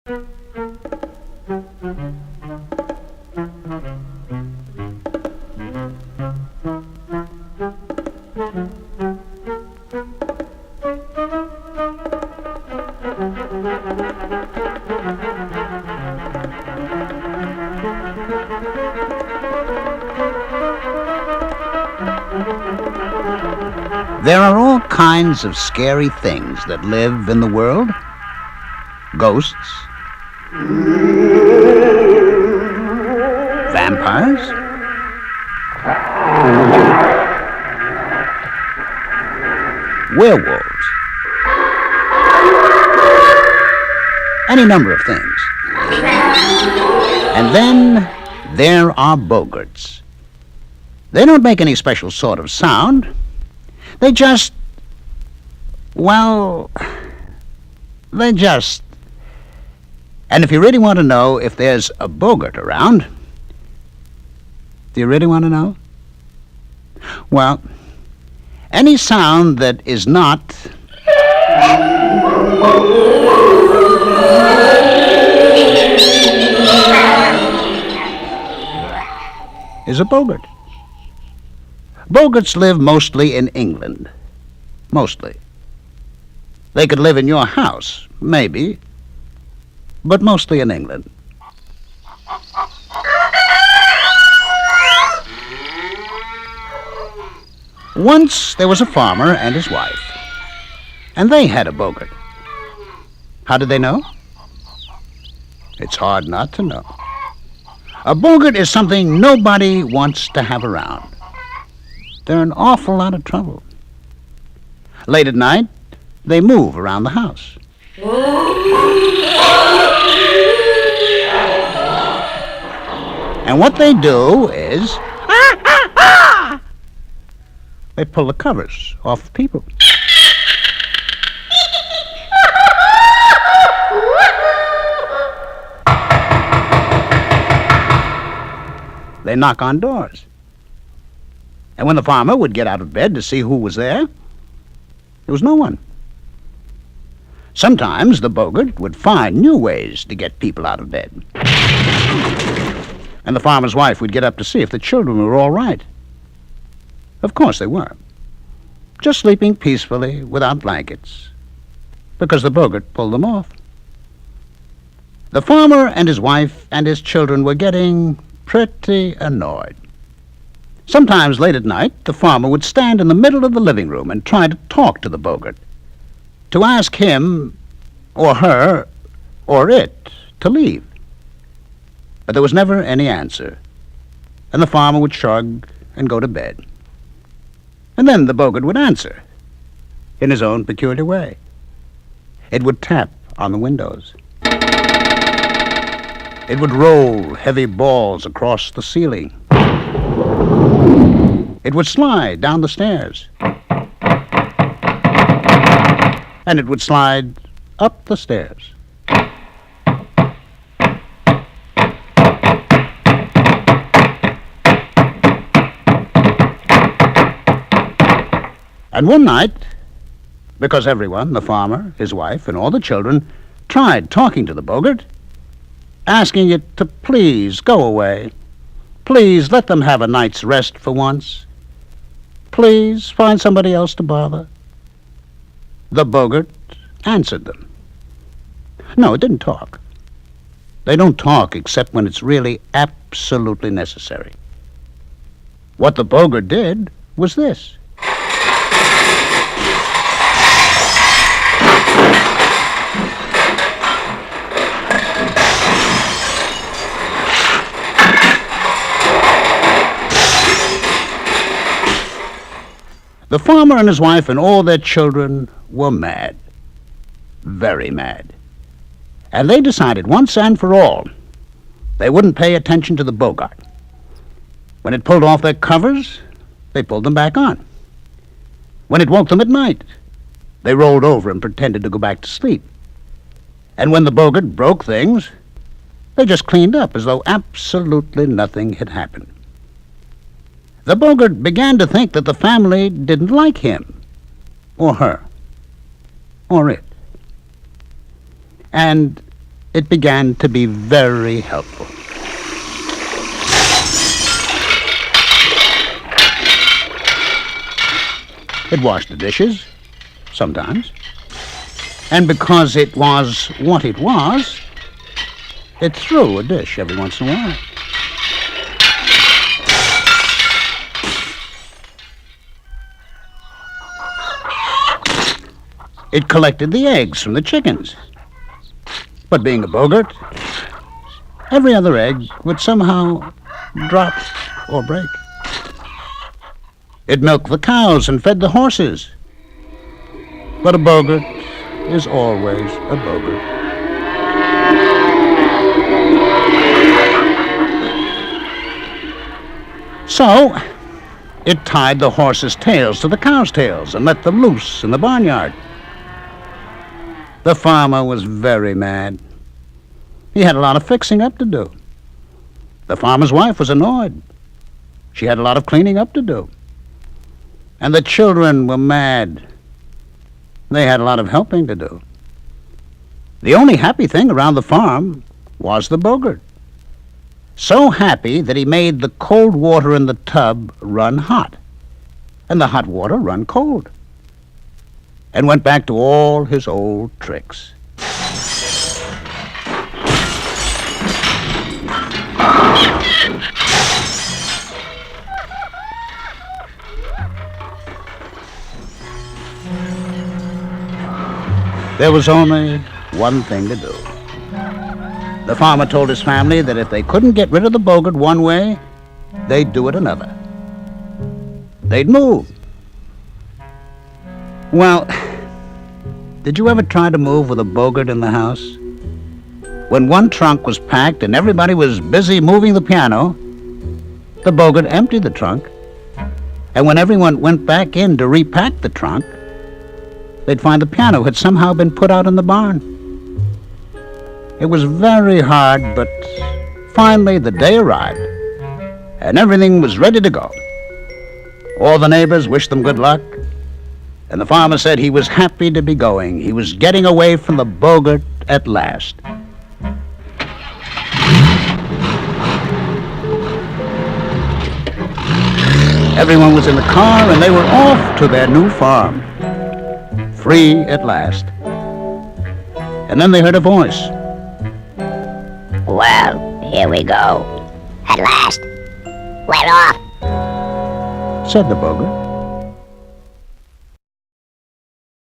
There are all kinds of scary things that live in the world. Ghosts, vampires, werewolves, any number of things. And then there are Bogarts. They don't make any special sort of sound. They just... And if you really want to know if there's a Bogart around, do you really want to know? Well, any sound that is not... is a Bogart. Bogarts live mostly in England. Mostly. They could live in your house, maybe, but mostly in England. Once there was a farmer and his wife, and they had a Bogart. How did they know? It's hard not to know. A Bogart is something nobody wants to have around. They're an awful lot of trouble. Late at night, they move around the house. And what they do is... they pull the covers off people. They knock on doors. And when the farmer would get out of bed to see who was there was no one. Sometimes the Bogart would find new ways to get people out of bed. And the farmer's wife would get up to see if the children were all right. Of course they were. Just sleeping peacefully without blankets, because the Bogart pulled them off. The farmer and his wife and his children were getting pretty annoyed. Sometimes late at night, the farmer would stand in the middle of the living room and try to talk to the Bogart, to ask him or her or it to leave. But there was never any answer, and the farmer would shrug and go to bed. And then the Bogart would answer in his own peculiar way. It would tap on the windows. It would roll heavy balls across the ceiling. It would slide down the stairs. And it would slide up the stairs. And one night, because everyone, the farmer, his wife, and all the children, tried talking to the Bogart, asking it to please go away. Please let them have a night's rest for once. Please find somebody else to bother. The Bogart answered them. No, it didn't talk. They don't talk except when it's really absolutely necessary. What the Bogart did was this. The farmer and his wife and all their children were mad. Very mad. And they decided once and for all they wouldn't pay attention to the Bogart. When it pulled off their covers, they pulled them back on. When it woke them at night, they rolled over and pretended to go back to sleep. And when the Bogart broke things, they just cleaned up as though absolutely nothing had happened. The Bogart began to think that the family didn't like him, or her, or it. And it began to be very helpful. It washed the dishes, sometimes. And because it was what it was, it threw a dish every once in a while. It collected the eggs from the chickens. But being a Bogart, every other egg would somehow drop or break. It milked the cows and fed the horses. But a Bogart is always a Bogart. So, it tied the horses' tails to the cows' tails and let them loose in the barnyard. The farmer was very mad. He had a lot of fixing up to do. The farmer's wife was annoyed. She had a lot of cleaning up to do. And the children were mad. They had a lot of helping to do. The only happy thing around the farm was the Bogart. So happy that he made the cold water in the tub run hot, and the hot water run cold, and went back to all his old tricks. There was only one thing to do. The farmer told his family that if they couldn't get rid of the Bogart one way, they'd do it another. They'd move. Well, did you ever try to move with a Bogart in the house? When one trunk was packed and everybody was busy moving the piano, the Bogart emptied the trunk, and when everyone went back in to repack the trunk, they'd find the piano had somehow been put out in the barn. It was very hard, but finally the day arrived, and everything was ready to go. All the neighbors wished them good luck, and the farmer said he was happy to be going. He was getting away from the Bogart at last. Everyone was in the car, and they were off to their new farm. Free at last. And then they heard a voice. Well, here we go. At last. We're off. Said the Bogart.